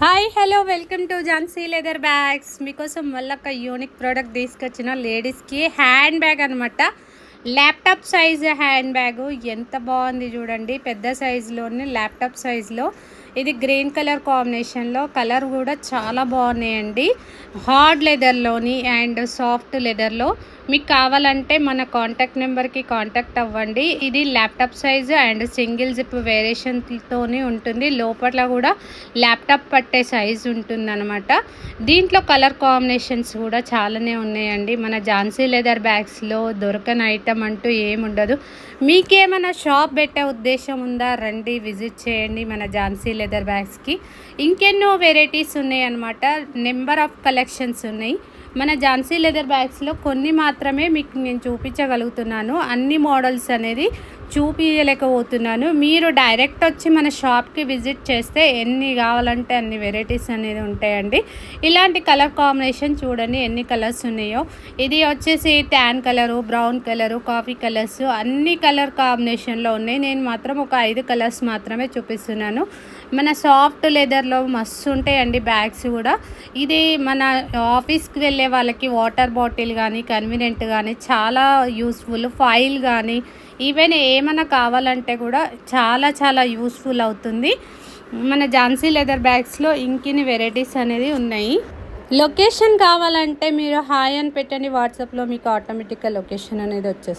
Hi hello welcome to Jhansi leather bags. మీకోసం మళ్ళీ ఒక యూనిక్ ప్రోడక్ట్ తీసుకొచ్చిన లేడీస్కి హ్యాండ్ బ్యాగ్ అనమాట. ల్యాప్టాప్ సైజ్ హ్యాండ్ బ్యాగు ఎంత బాగుంది చూడండి. పెద్ద సైజులోని ల్యాప్టాప్ సైజులో ఇది గ్రీన్ కలర్ కాంబినేషన్లో కలర్ కూడా చాలా బాగున్నాయండి. హార్డ్ లెదర్లోని అండ్ సాఫ్ట్ లెదర్లో మీకు కావాలంటే మన కాంటాక్ట్ నెంబర్కి కాంటాక్ట్ అవ్వండి. ఇది laptop size and single zip వేరియేషన్తోనే ఉంటుంది. లోపల కూడా ల్యాప్టాప్ పట్టే సైజు ఉంటుంది అనమాట. దీంట్లో కలర్ కాంబినేషన్స్ కూడా చాలానే ఉన్నాయండి. మన ఝాన్సీ లెదర్ బ్యాగ్స్లో దొరకని ఐటమ్ అంటూ ఏముండదు. మీకేమైనా షాప్ పెట్టే ఉద్దేశం ఉందా, రండి విజిట్ చేయండి మన ఝాన్సీ లెదర్ బ్యాగ్స్కి. ఇంకెన్నో వెరైటీస్ ఉన్నాయి అనమాట. నెంబర్ ఆఫ్ కలెక్షన్స్ ఉన్నాయి. మన ఝాన్సీ లెదర్ బ్యాగ్స్లో కొన్ని మాత్రమే మీకు నేను చూపించగలుగుతున్నాను. అన్ని మోడల్స్ అనేది చూపించలేకపోతున్నాను. మీరు డైరెక్ట్ వచ్చి మన షాప్కి విజిట్ చేస్తే ఎన్ని కావాలంటే అన్ని వెరైటీస్ అనేది ఉంటాయండి. ఇలాంటి కలర్ కాంబినేషన్ చూడండి ఎన్ని కలర్స్ ఉన్నాయో. ఇది వచ్చేసి tan colour, brown colour, coffee colours అన్ని కలర్ కాంబినేషన్లో ఉన్నాయి. నేను మాత్రం ఒక 5 కలర్స్ మాత్రమే చూపిస్తున్నాను. మన సాఫ్ట్ లెదర్లో మస్తు ఉంటాయండి బ్యాగ్స్ కూడా. ఇది మన ఆఫీస్కి వెళ్ళే వాళ్ళకి వాటర్ బాటిల్ కానీ కన్వీనియంట్ కానీ చాలా యూస్ఫుల్. ఫైల్ కానీ ఈవెన్ ఏమైనా కావాలంటే కూడా చాలా చాలా యూస్ఫుల్ అవుతుంది. మన ఝాన్సీ లెదర్ బ్యాగ్స్లో ఇంకిన్ని వెరైటీస్ అనేది ఉన్నాయి. లొకేషన్ కావాలంటే మీరు హాయ్ అని పెట్టండి, వాట్సాప్లో మీకు ఆటోమేటిక్గా లొకేషన్ అనేది వచ్చేస్తుంది.